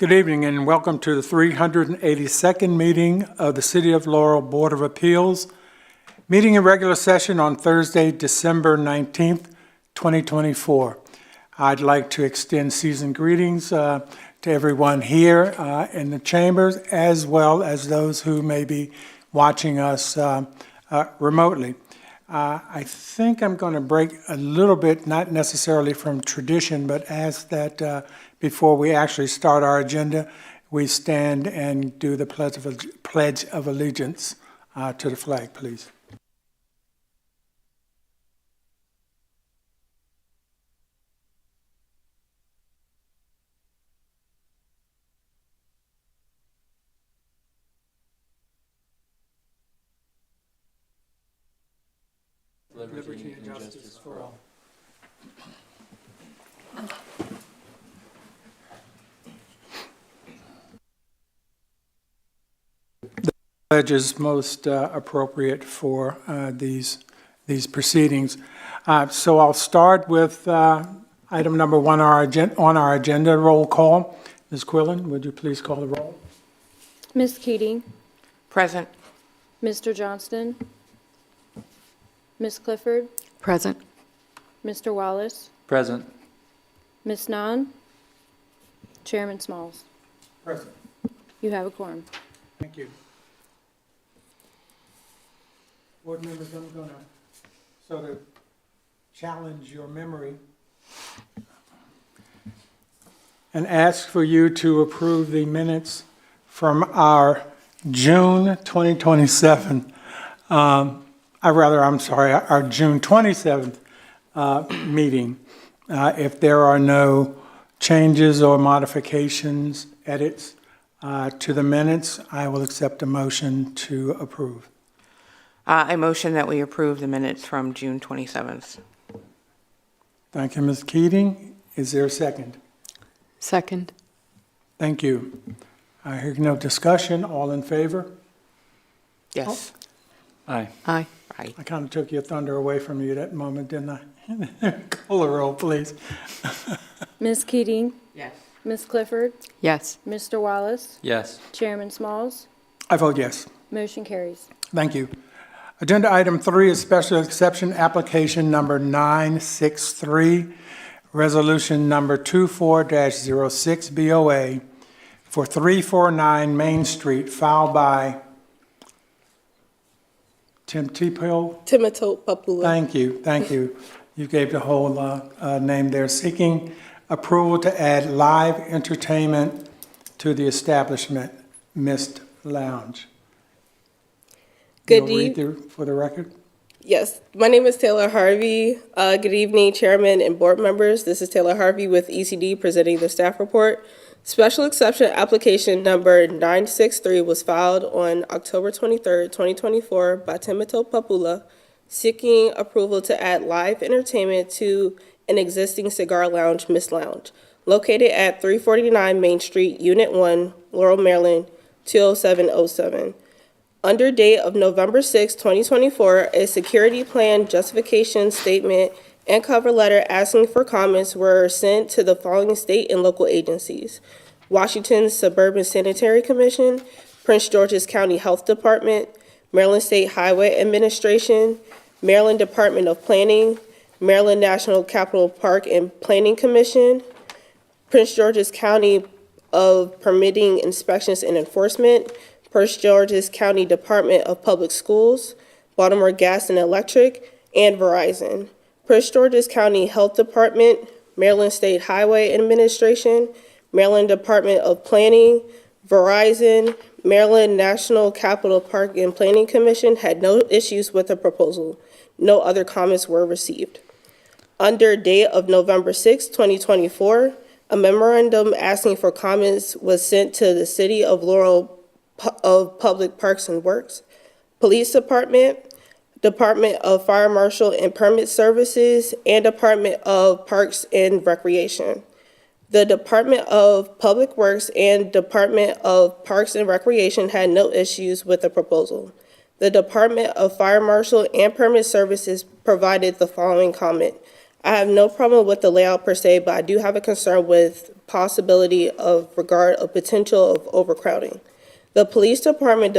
Good evening and welcome to the 382nd meeting of the City of Laurel Board of Appeals. Meeting in regular session on Thursday, December 19th, 2024. I'd like to extend seasoned greetings to everyone here in the chambers, as well as those who may be watching us remotely. I think I'm going to break a little bit, not necessarily from tradition, but ask that before we actually start our agenda, we stand and do the Pledge of Allegiance to the flag, please. Liberty and justice for all. The pledge is most appropriate for these proceedings. So I'll start with item number one on our agenda, roll call. Ms. Quillen, would you please call the roll? Ms. Keating. Present. Mr. Johnston. Ms. Clifford. Present. Mr. Wallace. Present. Ms. Nahn. Chairman Smalls. Present. You have a quorum. Thank you. Board members, I'm going to sort of challenge your memory and ask for you to approve the minutes from our June 2027, our June 27th meeting. If there are no changes or modifications, edits to the minutes, I will accept a motion to approve. I motion that we approve the minutes from June 27th. Thank you, Ms. Keating. Is there a second? Second. Thank you. I hear no discussion. All in favor? Yes. Aye. Aye. Aye. I kind of took your thunder away from you that moment, didn't I? Call the roll, please. Ms. Keating. Yes. Ms. Clifford. Yes. Mr. Wallace. Yes. Chairman Smalls. I vote yes. Motion carries. Thank you. Agenda item 3 is special exception application number 963, resolution number 24-06 BOA for 349 Main Street, filed by Temitope Popoola. Thank you. You gave the whole name there. Seeking approval to add live entertainment to the establishment, Myste Lounge. Good You'll read evening. for the record? Yes, my name is Taylor Harvey. Good evening, Chairman and board members. This is Taylor Harvey with ECD presenting the staff report. Special exception application number 963 was filed on October 23rd, 2024 by Temitope Popoola, seeking approval to add live entertainment to an existing cigar lounge, Myste Lounge, located at 349 Main Street, Unit 1, Laurel, Maryland, 20707. Under date of November 6, 2024, a security plan justification statement and cover letter asking for comments were sent to the following state and local agencies: Washington Suburban Sanitary Commission, Prince George's County Health Department, Maryland State Highway Administration, Maryland Department of Planning, Maryland National Capital Park and Planning Commission, Prince George's County of Permitting Inspections and Enforcement, Prince George's County Department of Public Schools, Baltimore Gas and Electric, and Verizon. Prince George's County Health Department, Maryland State Highway Administration, Maryland Department of Planning, Verizon, Maryland National Capital Park and Planning Commission had no issues with the proposal. No other comments were received. Under date of November 6, 2024, a memorandum asking for comments was sent to the City of Laurel of Public Parks and Works, Police Department, Department of Fire Marshal and Permit Services, and Department of Parks and Recreation. The Department of Public Works and Department of Parks and Recreation had no issues with the proposal. The Department of Fire Marshal and Permit Services provided the following comment: I have no problem with the layout per se, but I do have a concern with possibility of regard of potential of overcrowding. The police department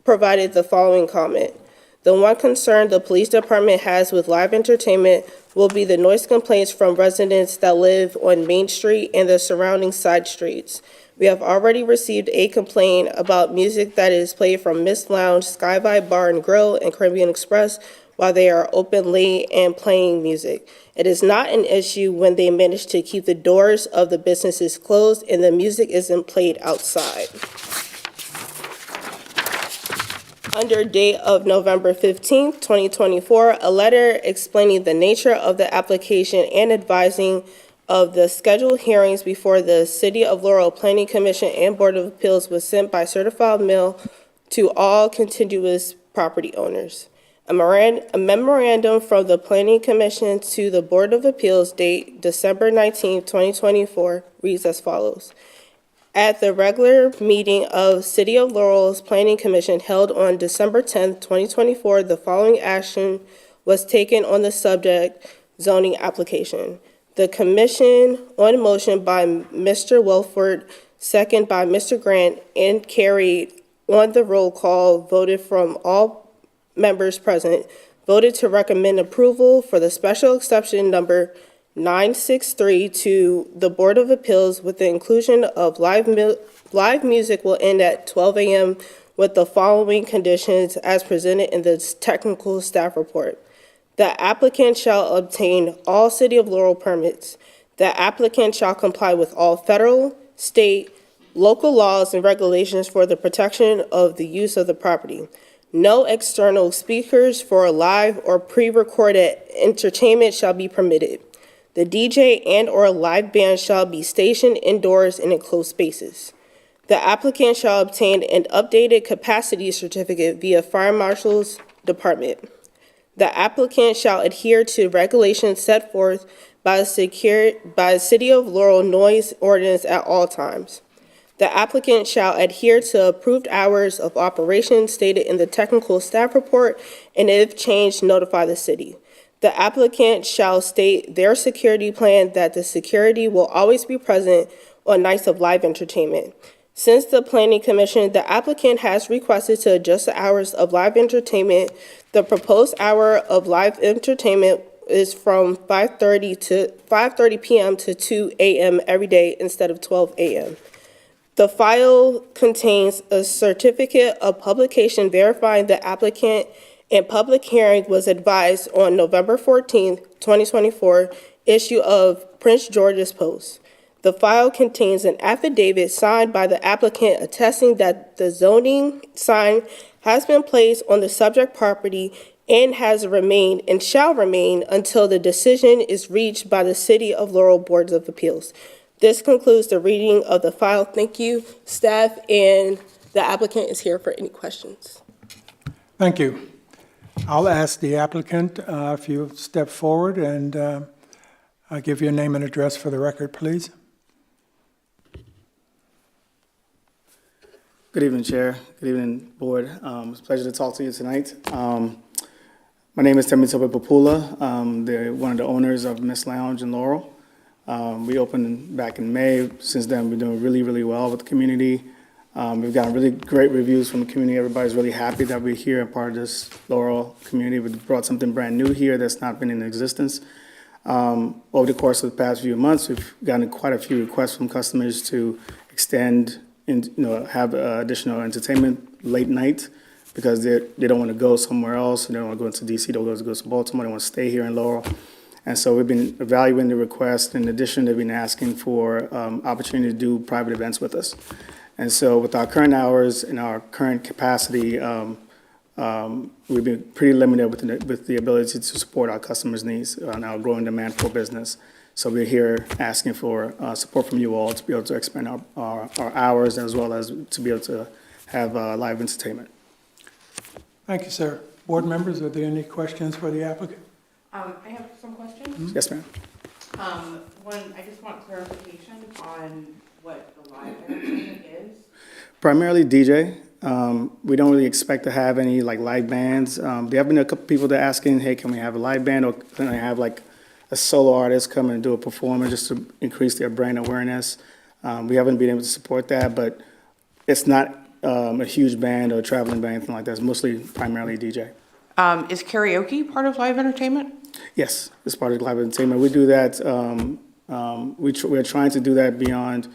provided the following comment. The one concern the police department has with live entertainment will be the noise complaints from residents that live on Main Street and the surrounding side streets. We have already received a complaint about music that is played from Myste Lounge, Sky Vibe Bar and Grill, and Caribbean Express while they are open late and playing music. It is not an issue when they manage to keep the doors of the businesses closed and the music isn't played outside. Under date of November 15th, 2024, a letter explaining the nature of the application and advising of the scheduled hearings before the City of Laurel Planning Commission and Board of Appeals was sent by certified mail to all contiguous property owners. A memorandum from the Planning Commission to the Board of Appeals date December 19, 2024 reads as follows. At the regular meeting of City of Laurel's Planning Commission held on December 10, 2024, the following action was taken on the subject zoning application. The commission, on motion by Mr. Wilford, second by Mr. Grant, and carried on the roll call, voted from all members present, voted to recommend approval for the special exception number 963 to the Board of Appeals with the inclusion of live music will end at 12 a.m. with the following conditions as presented in the technical staff report. The applicant shall obtain all City of Laurel permits. The applicant shall comply with all federal, state, local laws and regulations for the protection of the use of the property. No external speakers for live or pre-recorded entertainment shall be permitted. The DJ and/or live band shall be stationed indoors in enclosed spaces. The applicant shall obtain an updated capacity certificate via Fire Marshal's Department. The applicant shall adhere to regulations set forth by the City of Laurel noise ordinance at all times. The applicant shall adhere to approved hours of operation stated in the technical staff report, and if changed, notify the city. The applicant shall state their security plan that the security will always be present on nights of live entertainment. Since the Planning Commission, the applicant has requested to adjust the hours of live entertainment. The proposed hour of live entertainment is from 5:30 p.m. to 2 a.m. every day instead of 12 a.m. The file contains a certificate of publication verifying the applicant and public hearing was advised on November 14th, 2024, issue of Prince George's Post. The file contains an affidavit signed by the applicant attesting that the zoning sign has been placed on the subject property and has remained and shall remain until the decision is reached by the City of Laurel Boards of Appeals. This concludes the reading of the file. Thank you, staff, and the applicant is here for any questions. Thank you. I'll ask the applicant if you step forward and I'll give your name and address for the record, please. Good evening, Chair. Good evening, Board. It's a pleasure to talk to you tonight. My name is Temitope Popoola. I'm one of the owners of Myste Lounge in Laurel. We opened back in May. Since then, we're doing really, really well with the community. We've gotten really great reviews from the community. Everybody's really happy that we're here and part of this Laurel community. We brought something brand new here that's not been in existence. Over the course of the past few months, we've gotten quite a few requests from customers to extend and have additional entertainment late night because they don't want to go somewhere else. They don't want to go into DC. They don't want to go to Baltimore. They want to stay here in Laurel. And so we've been evaluating the request. In addition, they've been asking for opportunity to do private events with us. And so with our current hours and our current capacity, we've been pretty limited with the ability to support our customers' needs and our growing demand for business. So we're here asking for support from you all to be able to expand our hours as well as to be able to have live entertainment. Thank you, sir. Board members, are there any questions for the applicant? I have some questions. Yes, ma'am. One, I just want clarification on what the live entertainment is. Primarily DJ. We don't really expect to have any like live bands. There have been a couple people that are asking, hey, can we have a live band or can I have like a solo artist come and do a performance just to increase their brand awareness. We haven't been able to support that, but it's not a huge band or a traveling band, anything like that. It's mostly primarily DJ. Is karaoke part of live entertainment? Yes, it's part of live entertainment. We do that. We're trying to do that beyond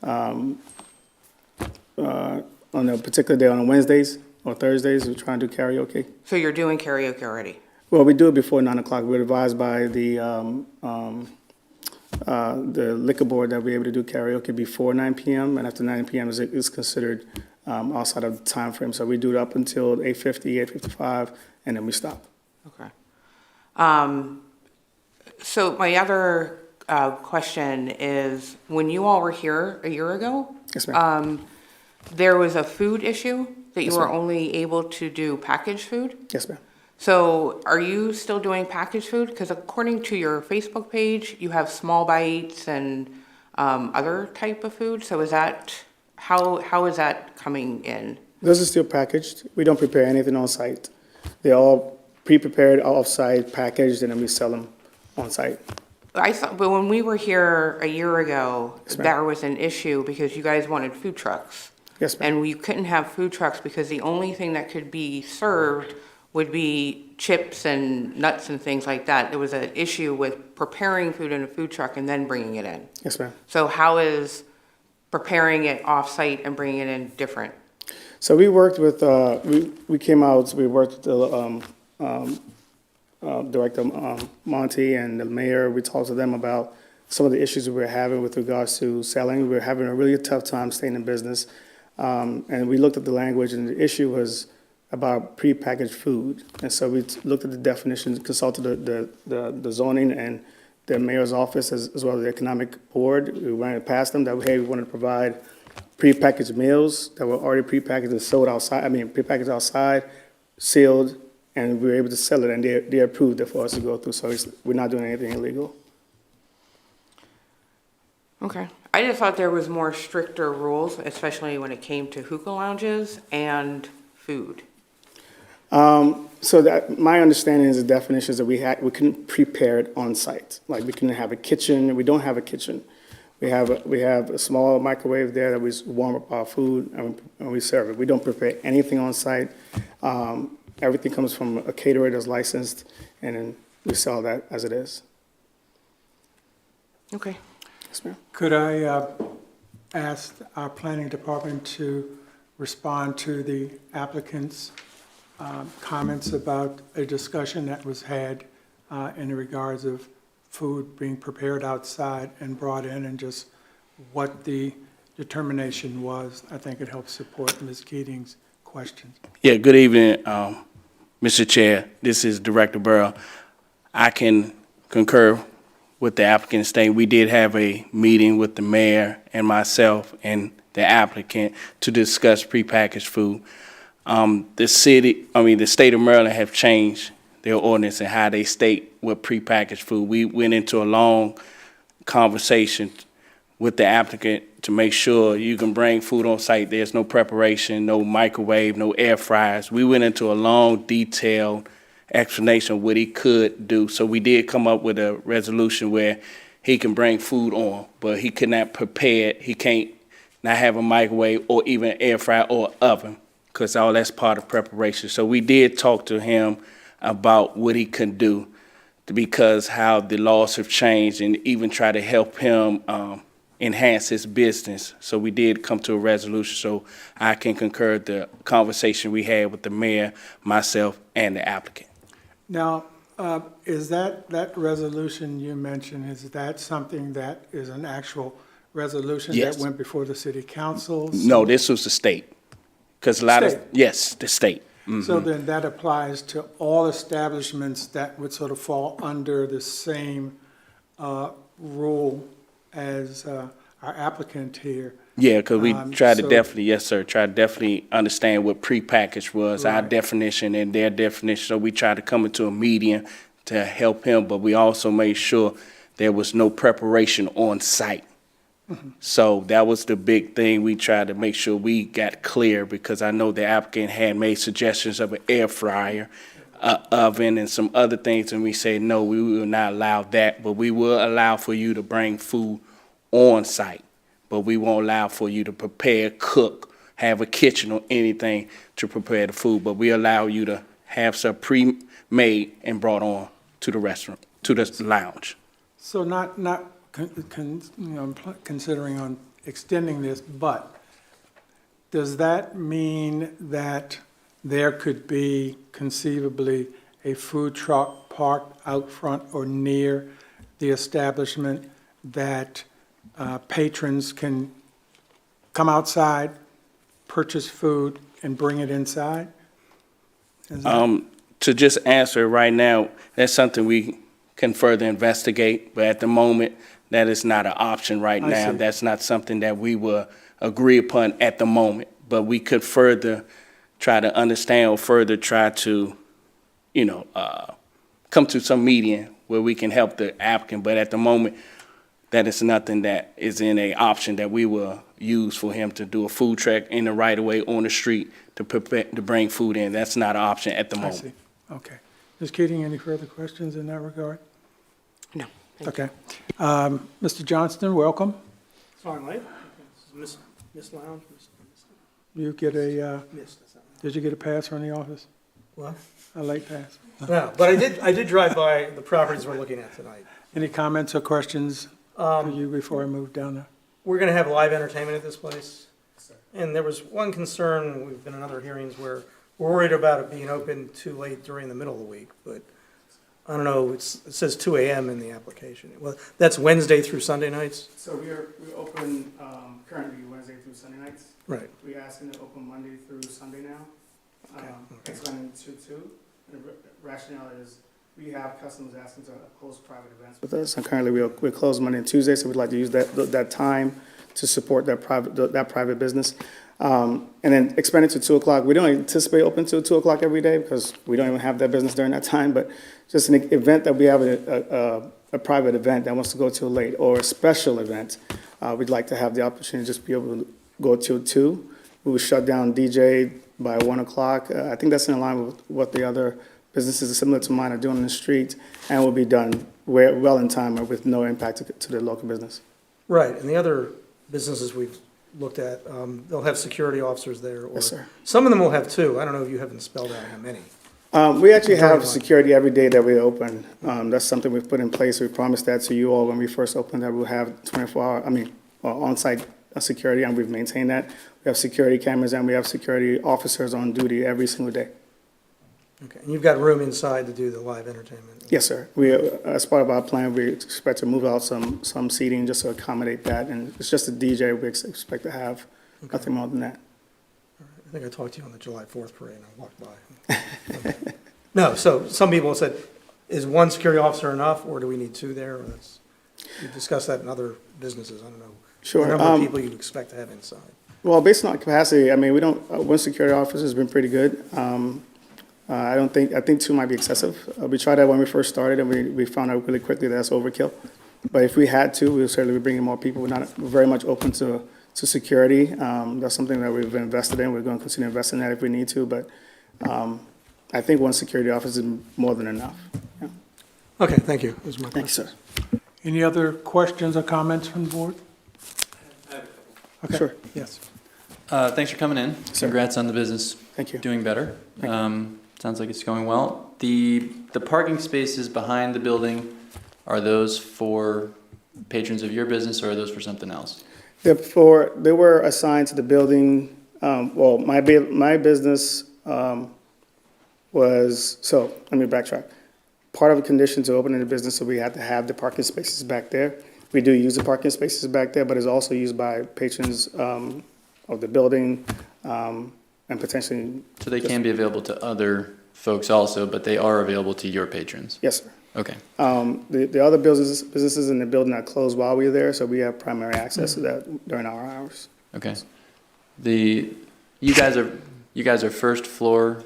on a particular day on Wednesdays or Thursdays. We're trying to do karaoke. So you're doing karaoke already? Well, we do it before 9 o'clock. We're advised by the liquor board that we're able to do karaoke before 9 p.m. and after 9 p.m. is considered outside of the time frame. So we do it up until 8:50, 8:55, and then we stop. Okay. So my other question is, when you all were here a year ago, Yes, ma'am. there was a food issue that you Yes, were ma'am. only able to do packaged food? Yes, ma'am. So are you still doing packaged food? Because according to your Facebook page, you have small bites and other type of food. So is that, how is that coming in? Those are still packaged. We don't prepare anything on site. They're all pre-prepared, off-site, packaged, and then we sell them on site. I thought, but when we were here a year ago, Yes, ma'am. there was an issue because you guys wanted food trucks. Yes, ma'am. And we couldn't have food trucks because the only thing that could be served would be chips and nuts and things like that. There was an issue with preparing food in a food truck and then bringing it in. Yes, ma'am. So how is preparing it off-site and bringing it in different? So we worked with, we came out, we worked with the Director Monty and the mayor. We talked to them about some of the issues we were having with regards to selling. We were having a really tough time staying in business. And we looked at the language, and the issue was about prepackaged food. And so we looked at the definitions, consulted the zoning and the mayor's office as well as the economic board. We ran it past them that, hey, we wanted to provide prepackaged meals that were already prepackaged and sold outside, prepackaged outside, sealed, and we were able to sell it, and they approved it for us to go through. So we're not doing anything illegal. Okay. I just thought there was more stricter rules, especially when it came to hookah lounges and food. So that, my understanding is the definitions that we couldn't prepare it on site. Like we couldn't have a kitchen. We don't have a kitchen. We have a small microwave there that we warm up our food and we serve it. We don't prepare anything on site. Everything comes from a caterer that's licensed, and then we sell that as it is. Okay. Yes, ma'am. Could I ask our planning department to respond to the applicant's comments about a discussion that was had in regards of food being prepared outside and brought in, and just what the determination was? I think it helps support Ms. Keating's questions. Yeah, good evening, Mr. Chair. This is Director Burrow. I can concur with the applicant stating we did have a meeting with the mayor and myself and the applicant to discuss prepackaged food. The state of Maryland have changed their ordinance and how they state what prepackaged food. We went into a long conversation with the applicant to make sure you can bring food on site. There's no preparation, no microwave, no air fryers. We went into a long, detailed explanation of what he could do. So we did come up with a resolution where he can bring food on, but he could not prepare it. He can't not have a microwave or even air fryer or oven, because all that's part of preparation. So we did talk to him about what he could do, because how the laws have changed, and even try to help him enhance his business. So we did come to a resolution. So I can concur the conversation we had with the mayor, myself, and the applicant. Now, is that resolution you mentioned, is that something that is an actual resolution Yes. that went before the city council? No, this was the state. Because a lot of, State. yes, the state. So then that applies to all establishments that would sort of fall under the same rule as our applicant here. Yeah, because we tried to so- definitely, yes, sir, try to definitely understand what prepackaged was, our Right. definition and their definition. So we tried to come into a median to help him, but we also made sure there was no preparation on site. So that was the big thing. We tried to make sure we got clear, because I know the applicant had made suggestions of an air fryer, oven and some other things, and we say, no, we will not allow that, but we will allow for you to bring food on site, but we won't allow for you to prepare, cook, have a kitchen or anything to prepare the food, but we allow you to have some pre-made and brought on to the restaurant, to the lounge. So not considering on extending this, but does that mean that there could be conceivably a food truck parked out front or near the establishment that patrons can come outside, purchase food, and bring it inside? Is that- To just answer right now, that's something we can further investigate, but at the moment, that is not an option right I now. see. That's not something that we will agree upon at the moment, but we could further try to understand or further try to, come to some median where we can help the applicant, but at the moment, that is nothing that is in a option that we will use for him to do a food truck in the right of way on the street to prepare, to bring food in. That's not an option at the I moment. see, okay. Ms. Keating, any further questions in that regard? No. Okay. Mr. Johnston, welcome. Fine, right? This is Myste Lounge. You get a, Myste, that's not- did you get a pass from the office? What? A late pass? No, but I did drive by the properties we're looking at tonight. Any comments or questions for you before I move down there? We're gonna have live entertainment at this place. And there was one concern, we've been in other hearings where we're worried about it being open too late during the middle of the week, but I don't know, it says 2 AM in the application. Well, that's Wednesday through Sunday nights? So we're open currently Wednesday through Sunday nights. Right. We're asking to open Monday through Sunday now. Okay. Explaining to. And the rationale is we have customers asking to host private events with us. And currently we're closed Monday and Tuesday, so we'd like to use that time to support that private business. And then expand it to 2 o'clock. We don't anticipate open till 2 o'clock every day because we don't even have that business during that time, but just an event that we have a private event that wants to go till late or a special event, we'd like to have the opportunity to just be able to go till 2. We will shut down DJ by 1 o'clock. I think that's in line with what the other businesses similar to mine are doing in the street, and will be done well in time or with no impact to the local business. Right, and the other businesses we've looked at, they'll have security officers there. Or Yes, sir. some of them will have 2. I don't know if you haven't spelled out how many. We actually have During security every day that we open. That's something we've put in place. We promised that to you all when we first opened, that we'll have 24-hour, on-site security, and we've maintained that. We have security cameras and we have security officers on duty every single day. Okay, and you've got room inside to do the live entertainment? Yes, sir. We, as part of our plan, we expect to move out some seating just to accommodate that, and it's just a DJ we expect to have, nothing more than that. I think I talked to you on the July 4th parade and I walked by. No, so some people said, is 1 security officer enough or do we need 2 there? Or that's, we discussed that in other businesses, I don't know. Sure. The number of people you expect to have inside. Well, based on our capacity, we don't, 1 security officer has been pretty good. I think 2 might be excessive. We tried that when we first started and we found out really quickly that's overkill. But if we had to, we would certainly be bringing more people. We're very much open to security. That's something that we've invested in. We're going to continue to invest in that if we need to, but I think 1 security officer is more than enough. Yeah. Okay, thank you. Those are my Thank you, questions. sir. Any other questions or comments from the board? Okay. Sure. Yes. Thanks for coming in. Sir. Congrats on the business. Thank you. Doing better. Sounds like it's going well. The parking spaces behind the building, are those for patrons of your business or are those for something else? They were assigned to the building, well, my business was, so let me backtrack. Part of the condition to opening the business, so we had to have the parking spaces back there. We do use the parking spaces back there, but it's also used by patrons of the building and potentially. So they can be available to other folks also, but they are available to your patrons? Yes, sir. Okay. The other businesses in the building are closed while we're there, so we have primary access to that during our hours. Okay. You guys are first floor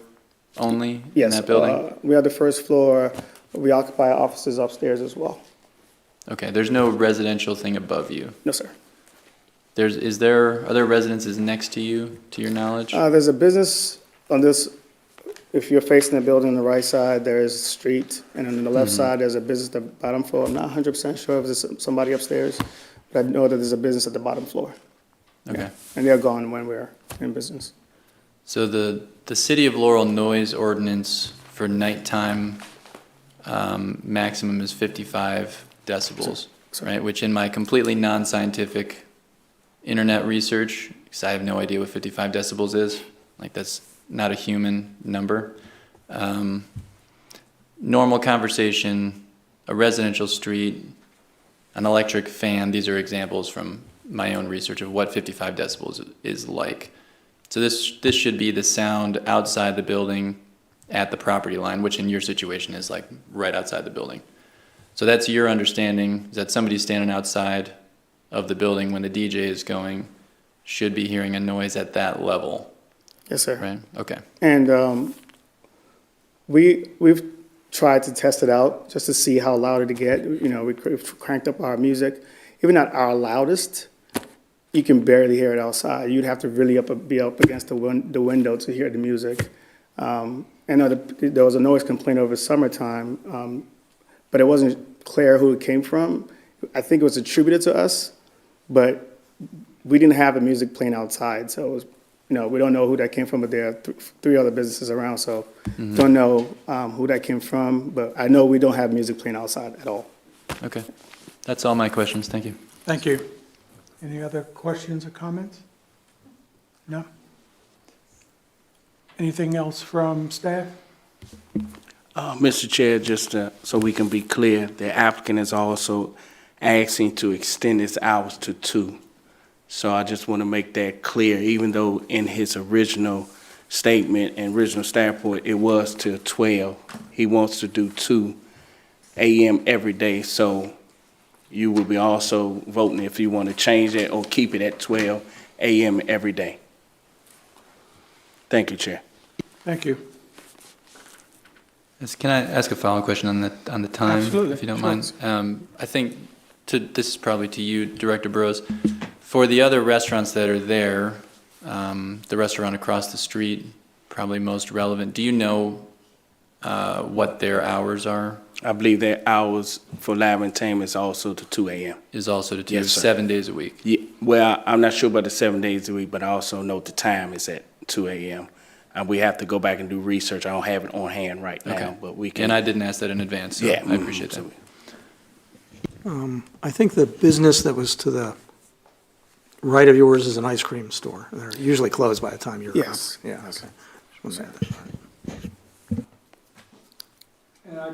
only in Yes, that building? we have the first floor. We occupy offices upstairs as well. Okay, there's no residential thing above you? No, sir. Are there residences next to you, to your knowledge? There's a business on this, if you're facing the building on the right side, there is a street, and on the left side, there's a business at the bottom floor. I'm not 100% sure if there's somebody upstairs, but I know that there's a business at the bottom floor. Okay. And they're gone when we're in business. So the City of Laurel noise ordinance for nighttime maximum is 55 decibels, right? Which in my completely non-scientific internet research, because I have no idea what 55 decibels is, like that's not a human number. Normal conversation, a residential street, an electric fan, these are examples from my own research of what 55 decibels is like. So this should be the sound outside the building at the property line, which in your situation is like right outside the building. So that's your understanding, is that somebody standing outside of the building when the DJ is going should be hearing a noise at that level, Yes, sir. right? Okay. And we've tried to test it out just to see how loud it'd get. You know, we've cranked up our music. Even at our loudest, you can barely hear it outside. You'd have to really be up against the window to hear the music. I know there was a noise complaint over summertime, but it wasn't clear who it came from. I think it was attributed to us, but we didn't have the music playing outside, so it was, we don't know who that came from, but there are three other businesses around, so don't know who that came from, but I know we don't have music playing outside at all. Okay. That's all my questions. Thank you. Thank you. Any other questions or comments? No? Anything else from staff? Mr. Chair, just so we can be clear, the applicant is also asking to extend his hours to 2. So I just want to make that clear, even though in his original statement and original staff report, it was till 12. He wants to do 2 a.m. every day, so you will be also voting if you want to change it or keep it at 12 a.m. every day. Thank you, Chair. Thank you. Yes, can I ask a follow-up question on the time, Absolutely, if you don't sure. mind? I think this is probably to you, Director Burrows. For the other restaurants that are there, the restaurant across the street, probably most relevant. Do you know what their hours are? I believe their hours for live entertainment is also to 2 a.m. Is also to 2, Yes, sir. 7 days a week. Yeah, well, I'm not sure about the 7 days a week, but I also know the time is at 2 a.m. We have to go back and do research. I don't have it on hand right now, Okay. but we can. And I didn't ask that in advance, so Yeah, I appreciate that. I think the business that was to the right of yours is an ice cream store. They're usually closed by the time you're. Yes. Yeah, okay. Just wanted to add that. And I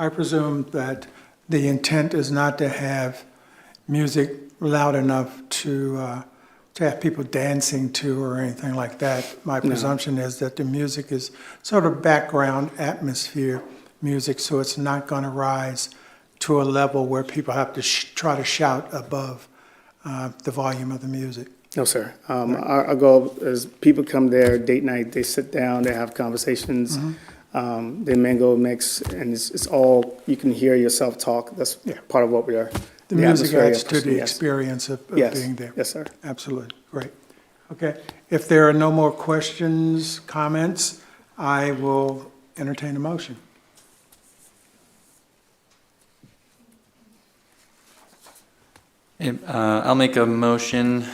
presume that the intent is not to have music loud enough to have people dancing to or anything like that. My presumption is that the music is sort of background atmosphere music, so it's not going to rise to a level where people have to try to shout above the volume of the music. No, sir. Our goal is people come there, date night, they sit down, they have conversations, they mingle, mix, and it's all, you can hear yourself talk. That's part of what we are. The music atmosphere, adds to the yes. experience of Yes. being there. Yes, sir. Absolutely, great. Okay, if there are no more questions, comments, I will entertain a motion. I'll make a motion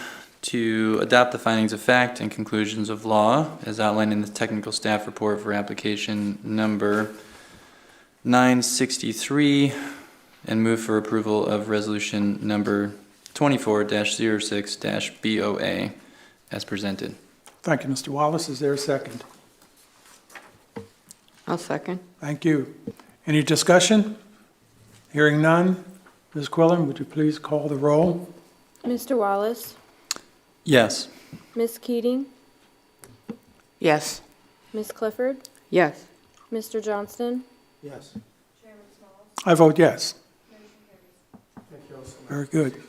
to adopt the findings of fact and conclusions of law as outlined in the technical staff report for application number 963 and move for approval of resolution number 24-06-BOA as presented. Thank you, Mr. Wallace. Is there a second? I'll second. Thank you. Any discussion? Hearing none. Ms. Quillen, would you please call the roll? Mr. Wallace, Yes. Ms. Keating, Yes. Ms. Clifford, Yes. Mr. Johnston, Yes. I vote yes. Very good.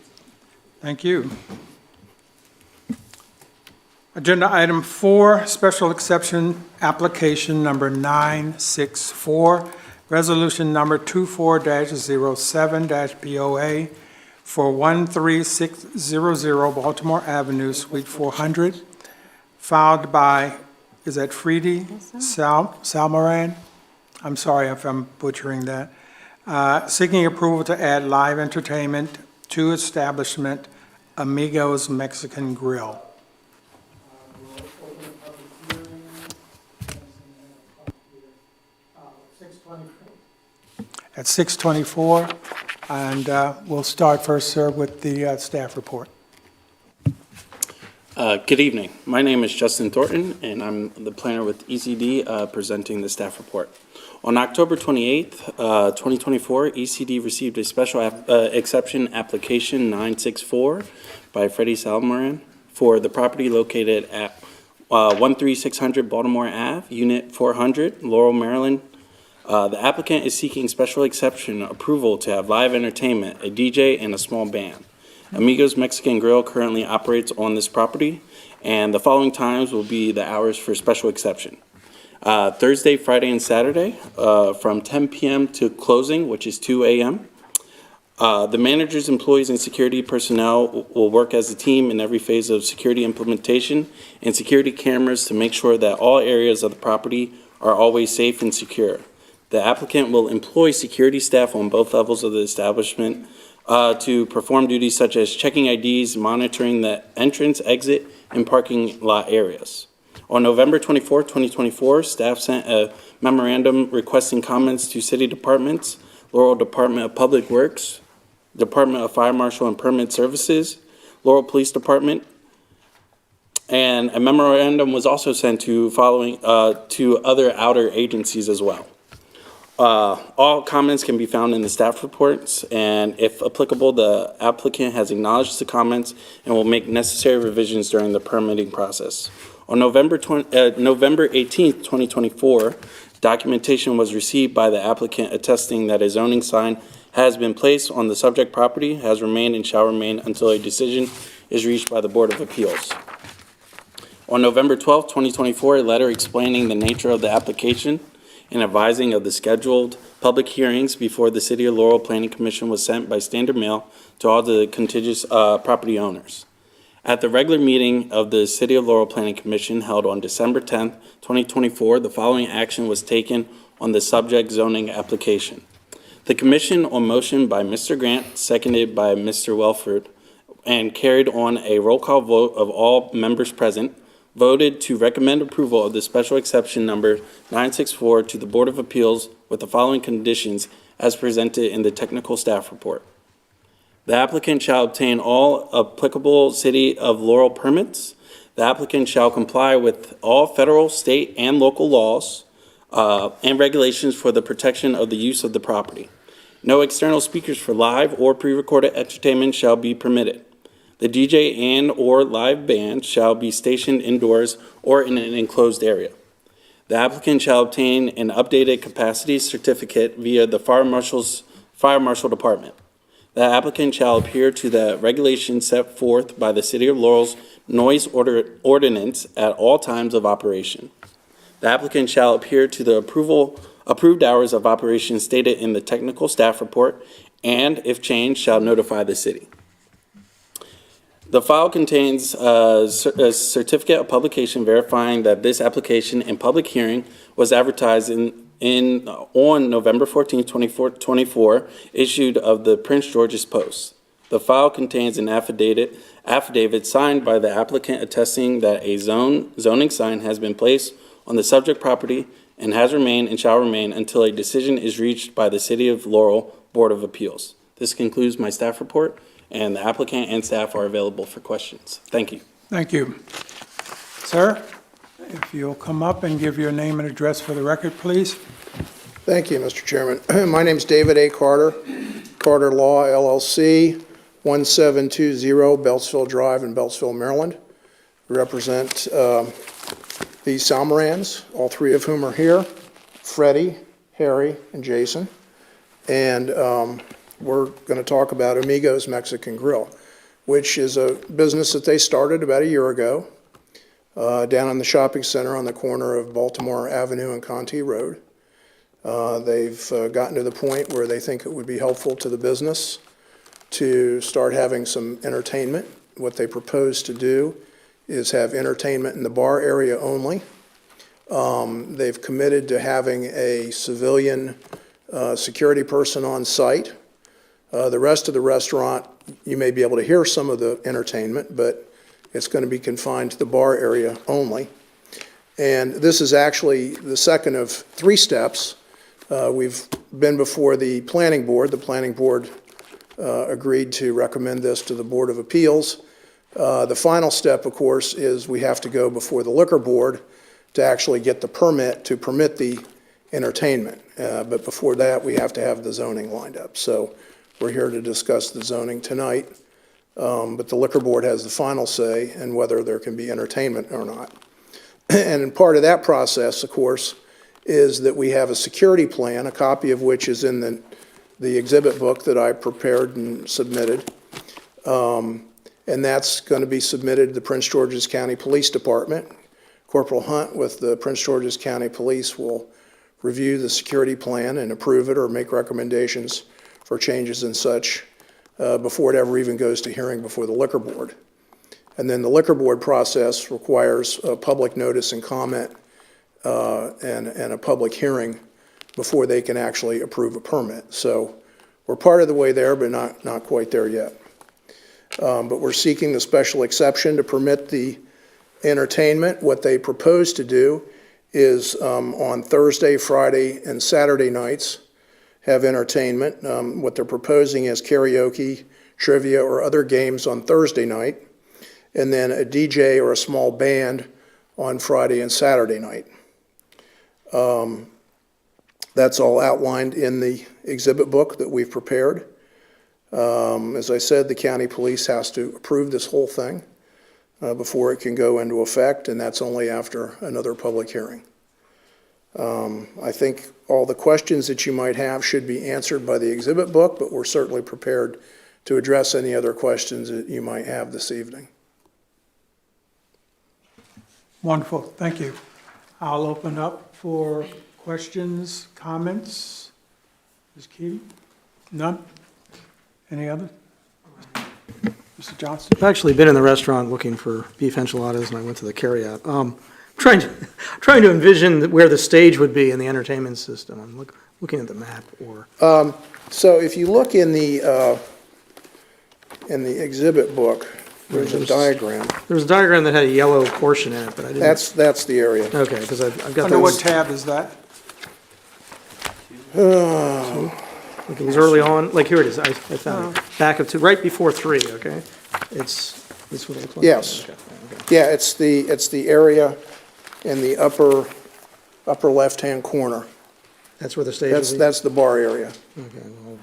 Thank you. Agenda item 4, special exception application number 964, resolution number 24-07-BOA for 13600 Baltimore Avenue Suite 400, filed by is that Fredy Salmoran? I'm sorry if I'm butchering that. Seeking approval to add live entertainment to establishment Amigos Mexican Grill. At 6:24, and we'll start first, sir, with the staff report. Good evening. My name is Justin Thornton, and I'm the planner with ECD presenting the staff report. On October 28th, 2024, ECD received a special exception application 964 by Fredy Salmoran for the property located at 13600 Baltimore Ave, Unit 400, Laurel, Maryland. The applicant is seeking special exception approval to have live entertainment, a DJ, and a small band. Amigos Mexican Grill currently operates on this property, and the following times will be the hours for special exception. Thursday, Friday, and Saturday from 10 p.m. to closing, which is 2 a.m. The managers, employees, and security personnel will work as a team in every phase of security implementation and security cameras to make sure that all areas of the property are always safe and secure. The applicant will employ security staff on both levels of the establishment to perform duties such as checking IDs, monitoring the entrance, exit, and parking lot areas. On November 24, 2024, staff sent a memorandum requesting comments to city departments, Laurel Department of Public Works, Department of Fire Marshal and Permit Services, Laurel Police Department, and a memorandum was also sent to other outer agencies as well. All comments can be found in the staff reports, and if applicable, the applicant has acknowledged the comments and will make necessary revisions during the permitting process. On November 18th, 2024, documentation was received by the applicant attesting that a zoning sign has been placed on the subject property, has remained, and shall remain until a decision is reached by the Board of Appeals. On November 12th, 2024, a letter explaining the nature of the application and advising of the scheduled public hearings before the City of Laurel Planning Commission was sent by standard mail to all the contiguous property owners. At the regular meeting of the City of Laurel Planning Commission held on December 10th, 2024, the following action was taken on the subject zoning application. The commission, on motion by Mr. Grant, seconded by Mr. Welford, and carried on a roll call vote of all members present, voted to recommend approval of the special exception number 964 to the Board of Appeals with the following conditions as presented in the technical staff report. The applicant shall obtain all applicable City of Laurel permits. The applicant shall comply with all federal, state, and local laws and regulations for the protection of the use of the property. No external speakers for live or pre-recorded entertainment shall be permitted. The DJ and or live band shall be stationed indoors or in an enclosed area. The applicant shall obtain an updated capacity certificate via the Fire Marshal Department. The applicant shall adhere to the regulations set forth by the City of Laurel's noise ordinance at all times of operation. The applicant shall adhere to the approved hours of operation stated in the technical staff report, and if changed, shall notify the city. The file contains a certificate of publication verifying that this application and public hearing was advertised on November 14, 2024, issued of the Prince George's Post. The file contains an affidavit signed by the applicant attesting that a zoning sign has been placed on the subject property and has remained and shall remain until a decision is reached by the City of Laurel Board of Appeals. This concludes my staff report, and the applicant and staff are available for questions. Thank you. Thank you. Sir, if you'll come up and give your name and address for the record, please. Thank you, Mr. Chairman. My name's David A. Carter, Carter Law LLC, 1720 Beltsville Drive in Beltsville, Maryland. We represent the Salmorans, all three of whom are here, Fredy, Harry, and Jason. And we're going to talk about Amigos Mexican Grill, which is a business that they started about a year ago down in the shopping center on the corner of Baltimore Avenue and Conti Road. They've gotten to the point where they think it would be helpful to the business to start having some entertainment. What they propose to do is have entertainment in the bar area only, They've committed to having a civilian security person on site. The rest of the restaurant, you may be able to hear some of the entertainment, but it's going to be confined to the bar area only. And this is actually the second of 3 steps. We've been before the planning board. The planning board agreed to recommend this to the Board of Appeals. The final step, of course, is we have to go before the liquor board to actually get the permit to permit the entertainment. But before that, we have to have the zoning lined up. So we're here to discuss the zoning tonight, but the liquor board has the final say in whether there can be entertainment or not. And part of that process, of course, is that we have a security plan, a copy of which is in the exhibit book that I prepared and submitted. And that's going to be submitted to the Prince George's County Police Department. Corporal Hunt with the Prince George's County Police will review the security plan and approve it or make recommendations for changes and such before it ever even goes to hearing before the liquor board. And then the liquor board process requires a public notice and comment and a public hearing before they can actually approve a permit. So we're part of the way there, but not quite there yet. But we're seeking the special exception to permit the entertainment. What they propose to do is on Thursday, Friday, and Saturday nights have entertainment. What they're proposing is karaoke, trivia, or other games on Thursday night, and then a DJ or a small band on Friday and Saturday night. That's all outlined in the exhibit book that we've prepared. As I said, the county police has to approve this whole thing before it can go into effect, and that's only after another public hearing. I think all the questions that you might have should be answered by the exhibit book, but we're certainly prepared to address any other questions that you might have this evening. Wonderful, thank you. I'll open up for questions, comments. Ms. Keating? None? Any other? Mr. Johnston? I've actually been in the restaurant looking for beef enchiladas, and I went to the carryout. Trying to envision where the stage would be in the entertainment system. I'm looking at the map, or So if you look in the exhibit book, there's a diagram. there was a diagram that had a yellow portion in it, but I didn't. That's the area. Okay, because I've got Under what those. tab is that? Like it was early on, like here it is, I found it. Back of right before 3, okay? It's, this what it looks like? Yes. Okay, okay. Yeah, it's the area in the upper left-hand corner. That's where the stage is? That's the bar area. Okay, well,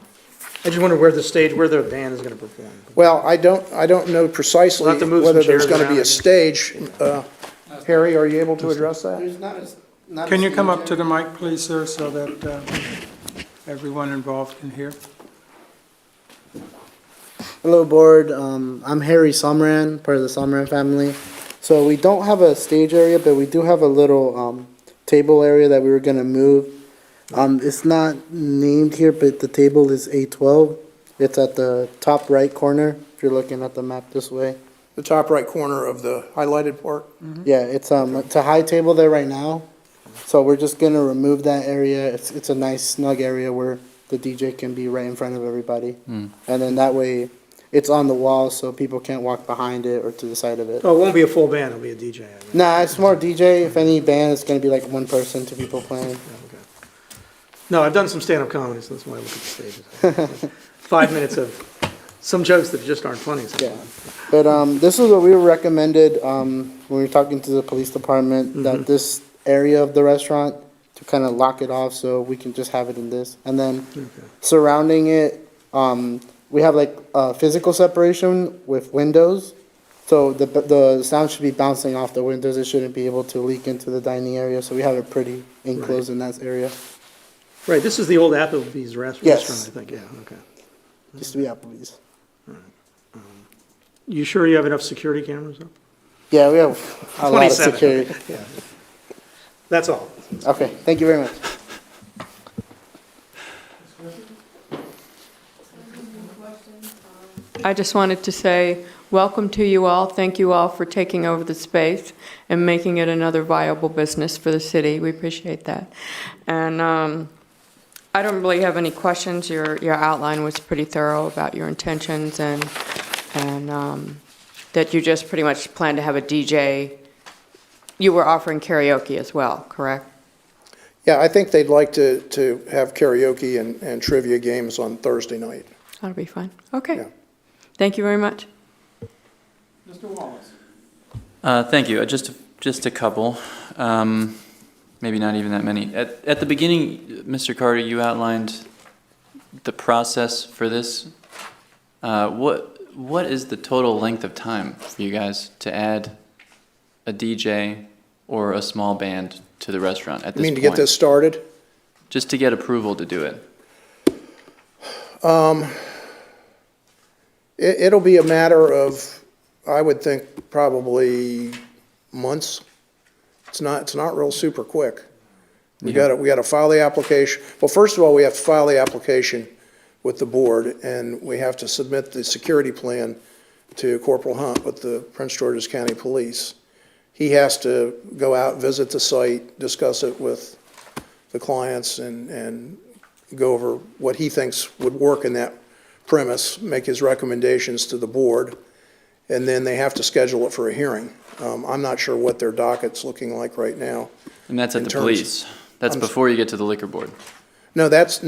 I just wonder where the band is going to perform. Well, I don't know precisely We'll have to move whether some there's chairs going to be around. a stage. Harry, are you able to address that? Can you come up to the mic, please, sir, so that everyone involved can hear? Hello, board. I'm Fredy Salmoran, part of the Salmoran family. So we don't have a stage area, but we do have a little table area that we were gonna move. It's not named here, but the table is A12. It's at the top right corner, if you're looking at the map this way. The top right corner of the highlighted part? Yeah, it's a high table there right now. So we're just gonna remove that area. It's a nice snug area where the DJ can be right in front of everybody. And then that way, it's on the wall, so people can't walk behind it or to the side of it. Oh, it won't be a full band, it'll be a DJ, I guess. Nah, it's more DJ. If any band, it's gonna be like one person, 2 people playing. Okay. No, I've done some stand-up comedy, so that's why I look at the stages. 5 minutes of some jokes that just aren't funny Yeah. sometimes. But this is what we were recommended when we were talking to the police department, that this area of the restaurant, to kind of lock it off so we can just have it in this. And then surrounding it, we have like a physical separation with windows. So the sound should be bouncing off the windows. It shouldn't be able to leak into the dining area. So we have it pretty enclosed in that area. Right, this is the old Applebee's restaurant, Yes. I think, yeah, okay. Used to be Applebee's. You sure you have enough security cameras up? Yeah, we have a lot of 27. security. Yeah. That's all. Okay, thank you very much. I just wanted to say, welcome to you all. Thank you all for taking over the space and making it another viable business for the city. We appreciate that. And I don't really have any questions. Your outline was pretty thorough about your intentions and that you just pretty much plan to have a DJ. You were offering karaoke as well, correct? Yeah, I think they'd like to have karaoke and trivia games on Thursday night. That'll be fun. Okay. Yeah. Thank you very much. Mr. Wallace? Thank you. Just a couple, maybe not even that many. At the beginning, Mr. Carter, you outlined the process for this. What is the total length of time for you guys to add a DJ or a small band to the restaurant at this point? You mean to get this started? Just to get approval to do it. It'll be a matter of, I would think, probably months. It's not real super quick. We got to file the application. Well, first of all, we have to file the application with the board, and we have to submit the security plan to Corporal Hunt with the Prince George's County Police. He has to go out, visit the site, discuss it with the clients, and go over what he thinks would work in that premise, make his recommendations to the board, and then they have to schedule it for a hearing. I'm not sure what their docket's looking like right now. And that's at the police. That's before you get to the liquor board. No, that's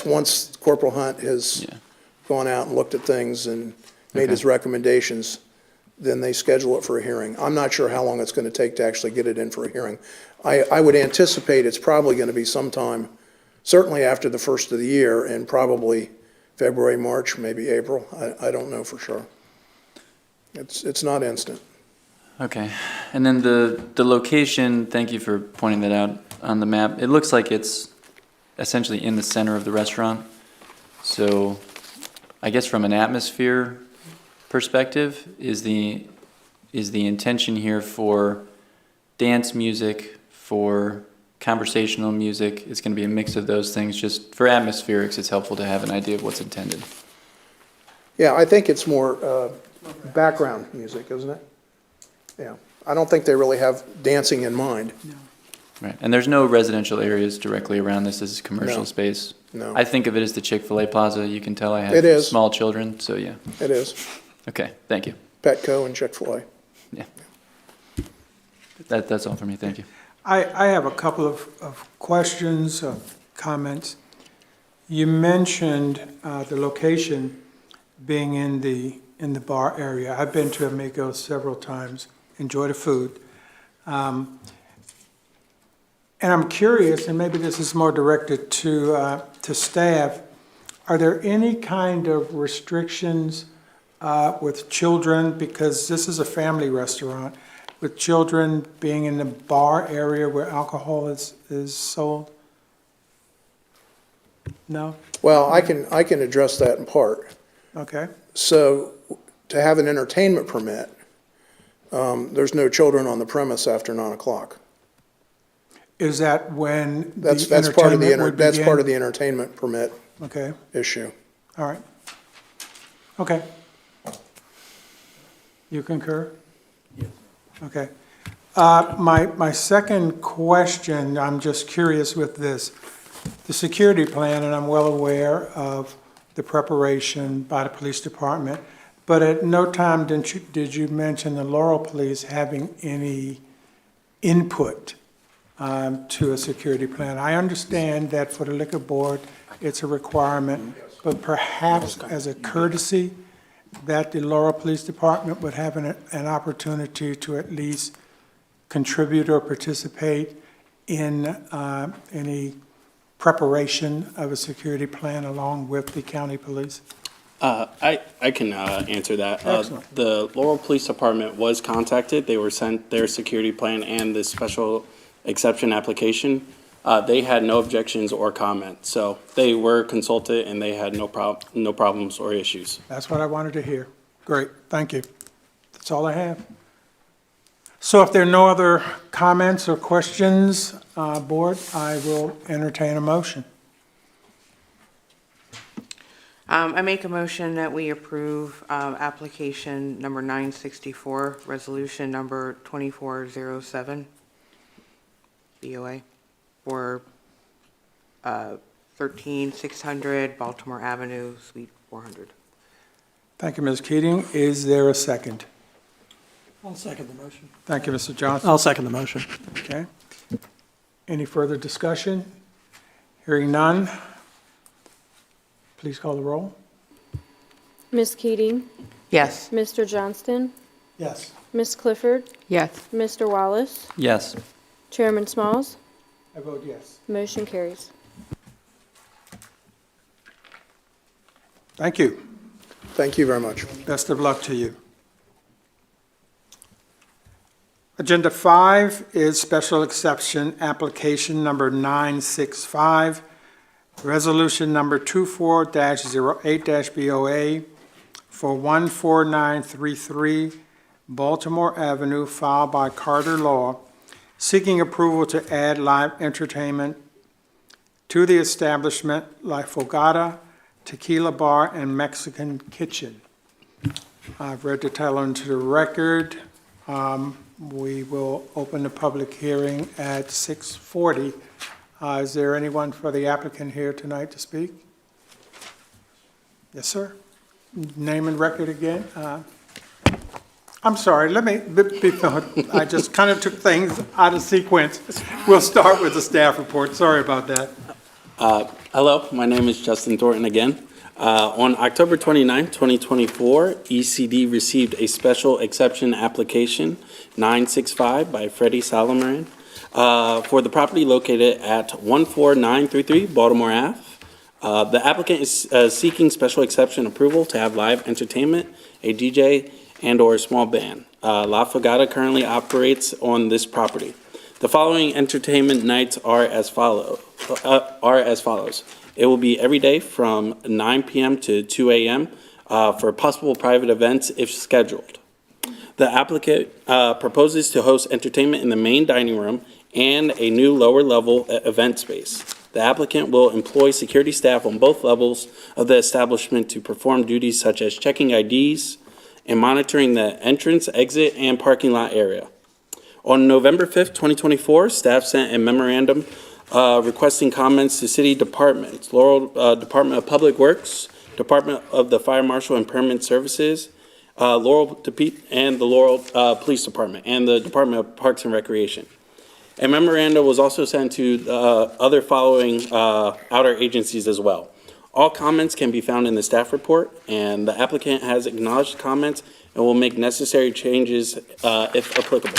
once Corporal Hunt has gone out and looked at things and made his recommendations, then they schedule it for a hearing. I'm not sure how long it's going to take to actually get it in for a hearing. I would anticipate it's probably going to be sometime, certainly after the first of the year, and probably February, March, maybe April. I don't know for sure. It's not instant. Okay. And then the location, thank you for pointing that out on the map. It looks like it's essentially in the center of the restaurant. So I guess from an atmosphere perspective, is the intention here for dance music, for conversational music? It's going to be a mix of those things. Just for atmospherics, it's helpful to have an idea of what's intended. Yeah, I think it's more background music, isn't it? Yeah. I don't think they really have dancing in mind. Right. And there's no residential areas directly around this. This is commercial space. No. I think of it as the Chick-fil-A Plaza. You can tell I have It is. small children, so yeah. It is. Okay, thank you. Petco and Chick-fil-A. Yeah. That's all for me. Thank you. I have a couple of questions, comments. You mentioned the location being in the bar area. I've been to Amigo several times, enjoy the food. And I'm curious, and maybe this is more directed to staff, are there any kind of restrictions with children, because this is a family restaurant, with children being in the bar area where alcohol is sold? No? Well, I can address that in part. Okay. So to have an entertainment permit, there's no children on the premise after 9 o'clock. Is that when the That's part of the entertainment would that's begin? part of the entertainment permit Okay, issue. all right. Okay. You concur? Yes. Okay. My second question, I'm just curious with this. The security plan, and I'm well aware of the preparation by the police department, but at no time did you mention the Laurel Police having any input to a security plan? I understand that for the liquor board, it's a requirement, but perhaps as a courtesy, that the Laurel Police Department would have an opportunity to at least contribute or participate in any preparation of a security plan along with the county police? I can answer that. Excellent. The Laurel Police Department was contacted. They were sent their security plan and the special exception application. They had no objections or comments, so they were consulted and they had no problems or issues. That's what I wanted to hear. Great, thank you. That's all I have. So if there are no other comments or questions, board, I will entertain a motion. I make a motion that we approve application number 964, resolution number 2407, BOA, for 13600 Baltimore Avenue Suite 400. Thank you, Ms. Keating. Is there a second? I'll second the motion. Thank you, Mr. Johnson. I'll second the motion. Okay. Any further discussion? Hearing none. Please call the roll. Ms. Keating, Yes. Mr. Johnston, Yes. Ms. Clifford, Yes. Mr. Wallace, Yes. Chairman Smalls, I vote yes. motion carries. Thank you. Thank you very much. Best of luck to you. Agenda 5 is special exception application number 965, resolution number 24-08-BOA for 14933 Baltimore Avenue, filed by Carter Law, seeking approval to add live entertainment to the establishment like Fogata, Tequila Bar, and Mexican Kitchen. I've read the title into the record. We will open the public hearing at 6:40. Is there anyone for the applicant here tonight to speak? Yes, sir. Name and record again. I'm sorry, let me, I just kind of took things out of sequence. We'll start with the staff report. Sorry about that. Hello, my name is Justin Thornton again. On October 29, 2024, ECD received a special exception application 965 by Fredy Salmoran for the property located at 14933 Baltimore Ave. The applicant is seeking special exception approval to have live entertainment, a DJ, and/or a small band. La Fogata currently operates on this property. The following entertainment nights are as follows. It will be every day from 9 p.m. to 2 a.m. For possible private events if scheduled. The applicant proposes to host entertainment in the main dining room and a new lower-level event space. The applicant will employ security staff on both levels of the establishment to perform duties such as checking IDs and monitoring the entrance, exit, and parking lot area. On November 5th, 2024, staff sent a memorandum requesting comments to city departments, Laurel Department of Public Works, Department of the Fire Marshal and Permit Services, Laurel and the Laurel Police Department, and the Department of Parks and Recreation. A memorandum was also sent to other following outer agencies as well. All comments can be found in the staff report, and the applicant has acknowledged comments and will make necessary changes if applicable.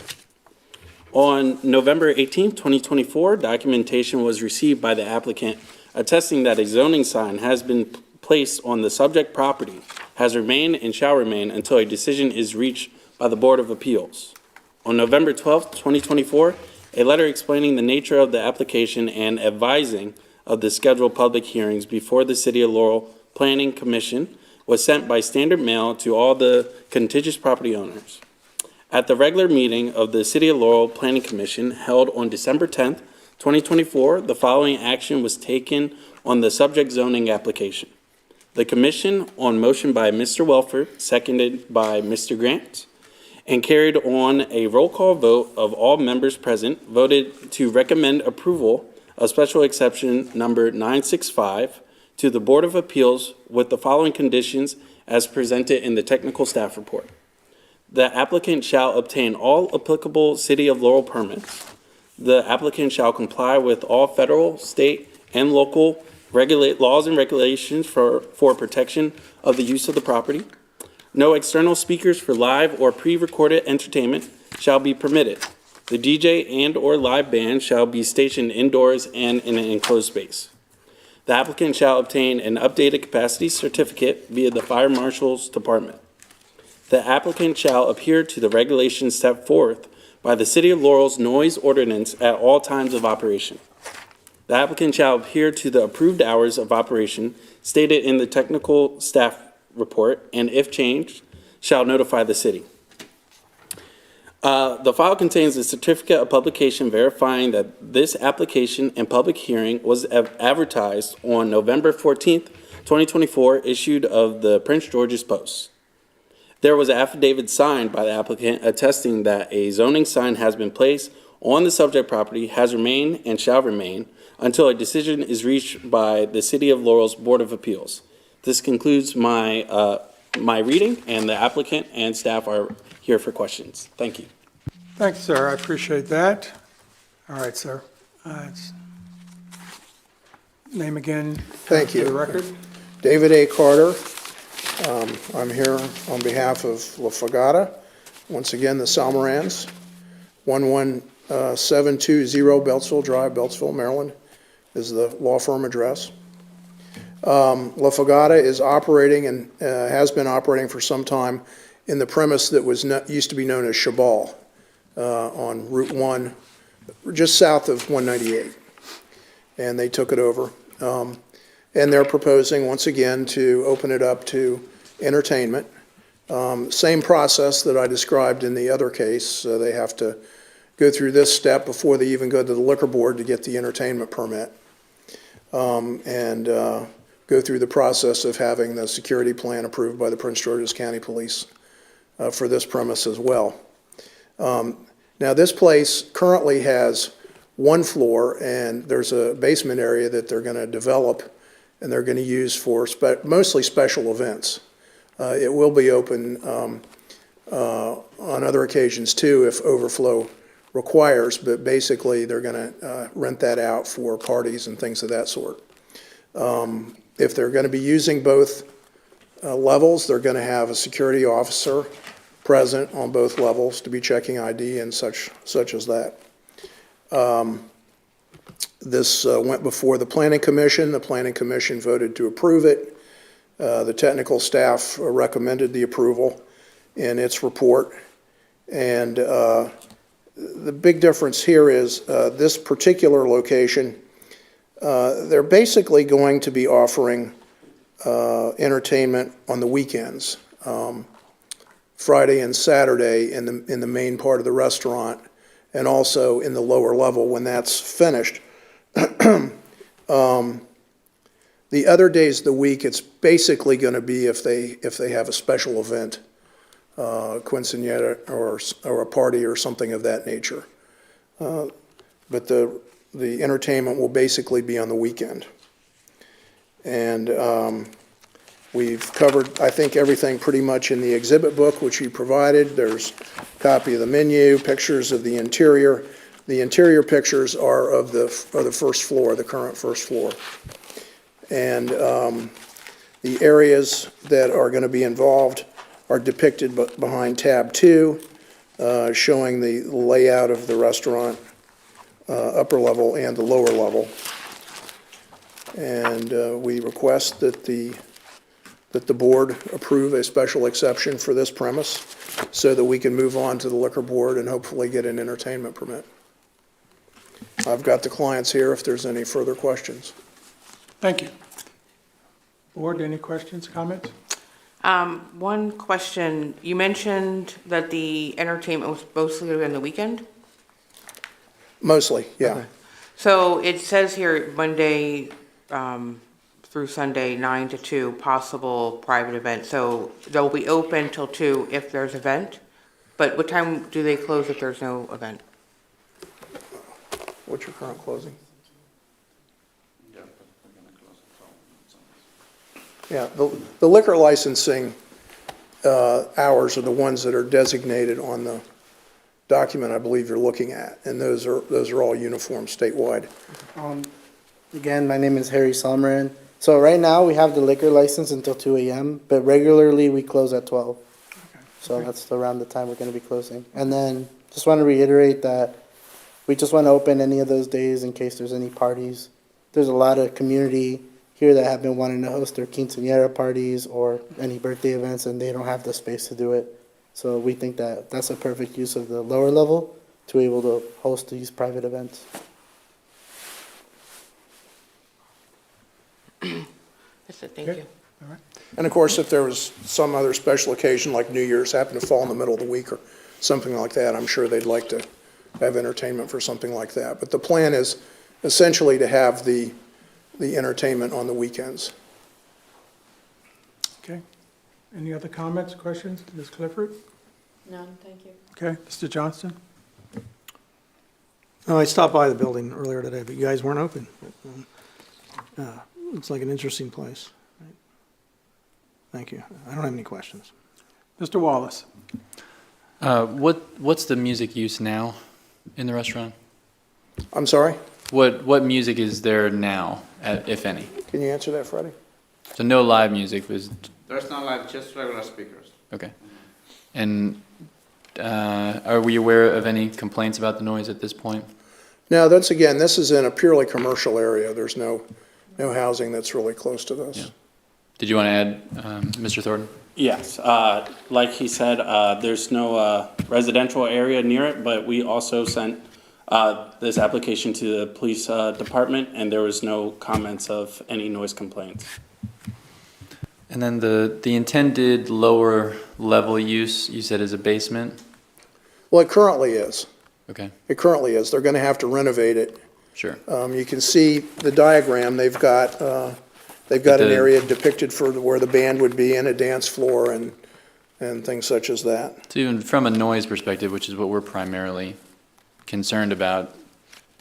On November 18, 2024, documentation was received by the applicant attesting that a zoning sign has been placed on the subject property, has remained and shall remain until a decision is reached by the Board of Appeals. On November 12, 2024, a letter explaining the nature of the application and advising of the scheduled public hearings before the City of Laurel Planning Commission was sent by standard mail to all the contiguous property owners. At the regular meeting of the City of Laurel Planning Commission held on December 10, 2024, the following action was taken on the subject zoning application. The commission, on motion by Mr. Welford, seconded by Mr. Grant, and carried on a roll call vote of all members present, voted to recommend approval of special exception number 965 to the Board of Appeals with the following conditions as presented in the technical staff report. The applicant shall obtain all applicable City of Laurel permits. The applicant shall comply with all federal, state, and local laws and regulations for protection of the use of the property. No external speakers for live or pre-recorded entertainment shall be permitted. The DJ and/or live band shall be stationed indoors and in an enclosed space. The applicant shall obtain an updated capacity certificate via the Fire Marshal's Department. The applicant shall adhere to the regulations set forth by the City of Laurel's noise ordinance at all times of operation. The applicant shall adhere to the approved hours of operation stated in the technical staff report, and if changed, shall notify the city. The file contains a certificate of publication verifying that this application and public hearing was advertised on November 14th, 2024, issued of the Prince George's Post. There was an affidavit signed by the applicant attesting that a zoning sign has been placed on the subject property, has remained, and shall remain until a decision is reached by the City of Laurel's Board of Appeals. This concludes my reading, and the applicant and staff are here for questions. Thank you. Thank you, sir. I appreciate that. All right, sir. Name again. Thank you. For the record. David A. Carter. I'm here on behalf of La Fogata. Once again, the Salmorans, 11720 Beltsville Drive, Beltsville, Maryland, is the law firm address. La Fogata is operating and has been operating for some time in the premise that used to be known as Chabal on Route 1, just south of 198. And they took it over. And they're proposing, once again, to open it up to entertainment. Same process that I described in the other case. They have to go through this step before they even go to the liquor board to get the entertainment permit. And go through the process of having the security plan approved by the Prince George's County Police for this premise as well. Now, this place currently has one floor, and there's a basement area that they're going to develop, and they're going to use for mostly special events. It will be open on other occasions too if overflow requires, but basically they're going to rent that out for parties and things of that sort. If they're going to be using both levels, they're going to have a security officer present on both levels to be checking ID and such as that. This went before the Planning Commission. The Planning Commission voted to approve it. The technical staff recommended the approval in its report. And the big difference here is this particular location, they're basically going to be offering entertainment on the weekends, Friday and Saturday in the main part of the restaurant, and also in the lower level when that's finished. The other days of the week, it's basically going to be if they have a special event, quinceañera or a party or something of that nature. But the entertainment will basically be on the weekend. And we've covered, I think, everything pretty much in the exhibit book, which you provided. There's a copy of the menu, pictures of the interior. The interior pictures are of the first floor, the current first floor. And the areas that are going to be involved are depicted behind tab 2, showing the layout of the restaurant, upper level and the lower level. And we request that the board approve a special exception for this premise so that we can move on to the liquor board and hopefully get an entertainment permit. I've got the clients here if there's any further questions. Thank you. Board, any questions, comments? One question, you mentioned that the entertainment was mostly going to be on the weekend? Mostly, yeah. Okay. So it says here Monday through Sunday, 9 to 2, possible private event. So they'll be open till 2 if there's event, but what time do they close if there's no event? What's your current closing? Yeah, the liquor licensing hours are the ones that are designated on the document I believe you're looking at, and those are all uniform statewide. Again, my name is Fredy Salmoran. So right now, we have the liquor license until 2 a.m., but regularly we close at 12. So that's around the time we're going to be closing. And then just want to reiterate that we just want to open any of those days in case there's any parties. There's a lot of community here that have been wanting to host their quinceañera parties or any birthday events, and they don't have the space to do it. So we think that that's a perfect use of the lower level to be able to host these private events. That's it, thank you. All right. And of course, if there was some other special occasion like New Year's happened to fall in the middle of the week or something like that, I'm sure they'd like to have entertainment for something like that. But the plan is essentially to have the entertainment on the weekends. Okay. Any other comments, questions? Ms. Clifford? None, thank you. Okay. Mr. Johnston? Oh, I stopped by the building earlier today, but you guys weren't open. Looks like an interesting place. Thank you. I don't have any questions. Mr. Wallace? What's the music use now in the restaurant? I'm sorry, What music is there now, if any? can you answer that, Fredy? So no live music was There's not like just regular speakers. okay. And are we aware of any complaints about the noise at this point? No, this is in a purely commercial area. There's no housing that's really close to this. Yeah. Did you want to add, Mr. Thornton? Yes, like he said, there's no residential area near it, but we also sent this application to the police department, and there was no comments of any noise complaints. And then the intended lower level use, you said is a basement? Well, it currently is. Okay, It currently is. They're going to have to renovate it. sure. You can see the diagram. They've got an area depicted for where the band would be and a dance floor and things such as that. So even from a noise perspective, which is what we're primarily concerned about,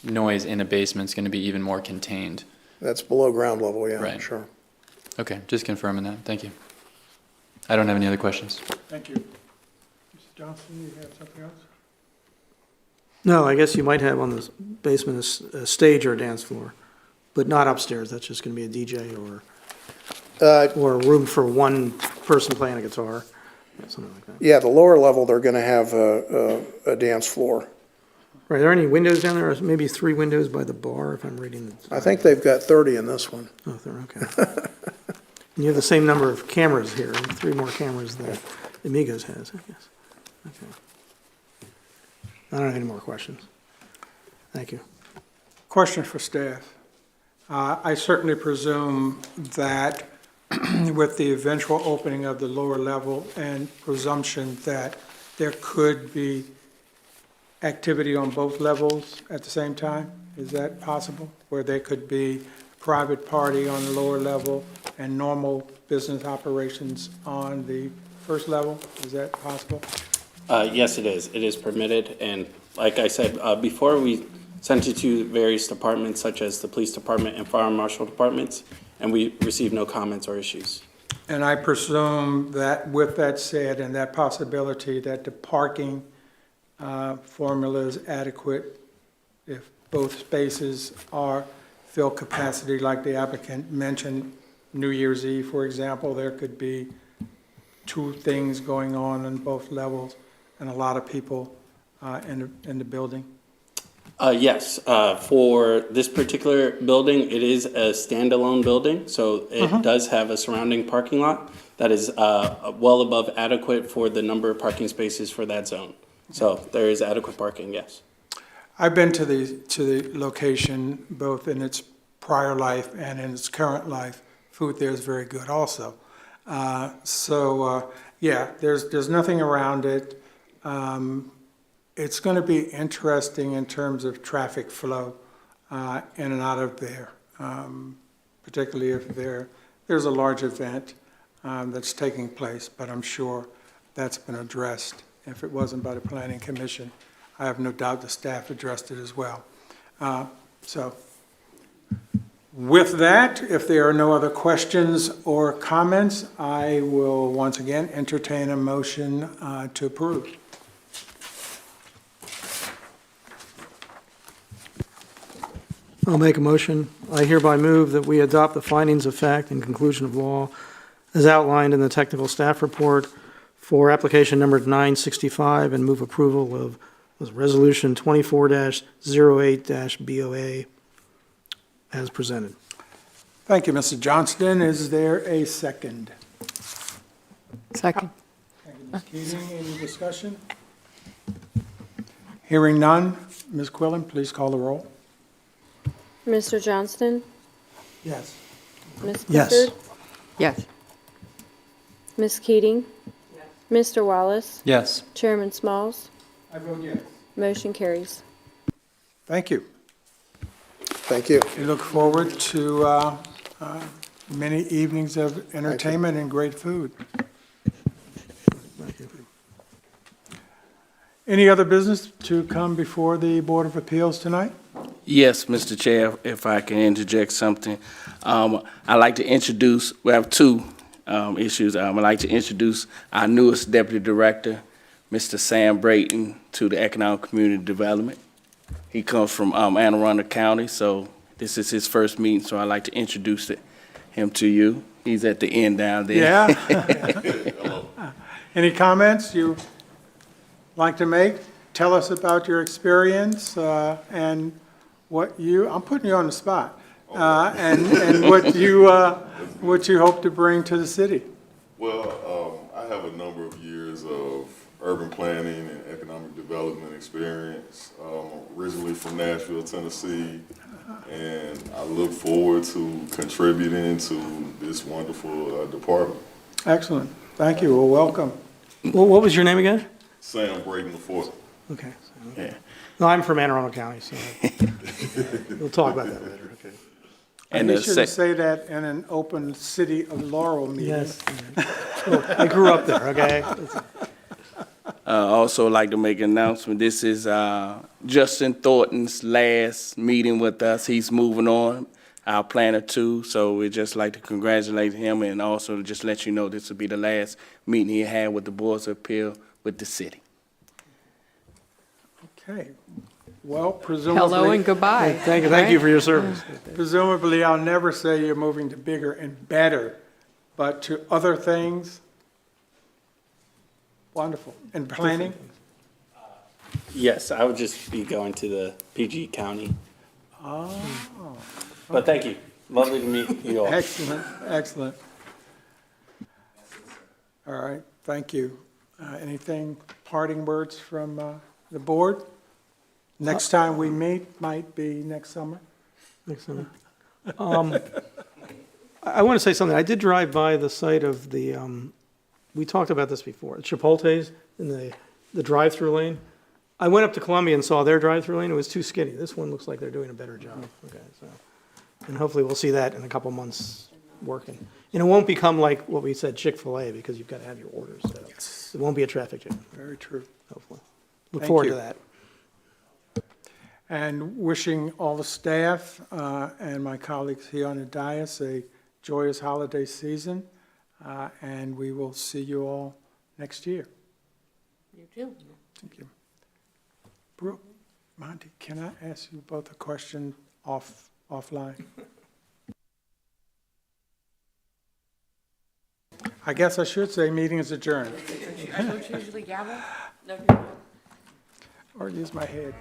noise in a basement is going to be even more contained. That's below ground level, yeah, Right. sure. Okay, just confirming that. Thank you. I don't have any other questions. Thank you. Mr. Johnston, you have something else? No, I guess you might have on the basement a stage or a dance floor, but not upstairs. That's just going to be a DJ or a room for one person playing a guitar, something like that. Yeah, the lower level, they're going to have a dance floor. Right, are there any windows down there? Or maybe 3 windows by the bar, if I'm reading the... I think they've got 30 in this one. Oh, they're okay. And you have the same number of cameras here, 3 more cameras than Amigos has, I guess. Okay. I don't have any more questions. Thank you. Question for staff. I certainly presume that with the eventual opening of the lower level and presumption that there could be activity on both levels at the same time? Is that possible? Where there could be private party on the lower level and normal business operations on the first level? Is that possible? Yes, it is. It is permitted, and like I said before, we sent it to various departments such as the police department and fire marshal departments, and we received no comments or issues. And I presume that with that said and that possibility that the parking formula is adequate if both spaces are fill capacity like the applicant mentioned, New Year's Eve, for example, there could be 2 things going on both levels and a lot of people in the building? Yes, for this particular building, it is a standalone building, so it does have a surrounding parking lot that is well above adequate for the number of parking spaces for that zone. So there is adequate parking, yes. I've been to the location both in its prior life and in its current life. Food there is very good also. Yeah, there's nothing around it. It's going to be interesting in terms of traffic flow in and out of there, particularly if there's a large event that's taking place, but I'm sure that's been addressed. If it wasn't by the Planning Commission, I have no doubt the staff addressed it as well. So with that, if there are no other questions or comments, I will once again entertain a motion to approve. I'll make a motion. I hereby move that we adopt the findings of fact and conclusion of law as outlined in the technical staff report for application number 965 and move approval of resolution 24-08-BOA as presented. Thank you, Mr. Johnston. Is there a second? Second. Thank you, Ms. Keating. Any discussion? Hearing none, Ms. Quillen, please call the roll. Mr. Johnston? Yes. Ms. Yes. Clifford? Yes. Ms. Keating? Mr. Wallace? Yes. Chairman Smalls? I vote yes. Motion carries. Thank you. Thank you. We look forward to many evenings of entertainment and great food. Any other business to come before the Board of Appeals tonight? Yes, Mr. Chair, if I can interject something. I'd like to introduce, we have two issues. I'd like to introduce our newest Deputy Director, Mr. Sam Brayton, to the Economic Community Development. He comes from Anne Arundel County, so this is his first meeting, so I'd like to introduce him to you. He's at the end down there. Yeah? Any comments you like to make? Tell us about your experience and what I'm putting you on the spot, and what you hope to bring to the city. Well, I have a number of years of urban planning and economic development experience, originally from Nashville, Tennessee, and I look forward to contributing to this wonderful department. Excellent. Thank you. Well, welcome. Well, what was your name again? Sam Brayton IV. Okay. Yeah. No, I'm from Anne Arundel County, so we'll talk about that later, okay. And You the shouldn't say that in an open City of Laurel meeting. Yes. Well, I grew up there, okay? Also like to make an announcement. This is Justin Thornton's last meeting with us. He's moving on, our planner too. So we'd just like to congratulate him and also just let you know this will be the last meeting he had with the Boards of Appeal with the city. Okay. Well, presumably. Hello and goodbye. Thank you for your service. Presumably, I'll never say you're moving to bigger and better, but to other things. Wonderful. And planning? Yes, I would just be going to the PG County. Oh, But thank you. Lovely to meet you all. excellent, excellent. All right, thank you. Anything, parting words from the board? Next time we meet might be next summer. Excellent. I want to say something. I did drive by the site of the, we talked about this before, Chipotle's in the drive-through lane. I went up to Columbia and saw their drive-through lane. It was too skinny. This one looks like they're doing a better job. Okay, so, and hopefully we'll see that in a couple months working. And it won't become like what we said, Chick-fil-A, because you've got to have your orders set up. Yes. It won't be a traffic jam, Very true. hopefully. Look Thank forward you. to that. And wishing all the staff and my colleagues here on the dais a joyous holiday season. And we will see you all next year. You too. Thank you. Brooke, Monty, can I ask you both a question offline? I guess I should say meeting is adjourned, Don't you usually gavel? or use my head.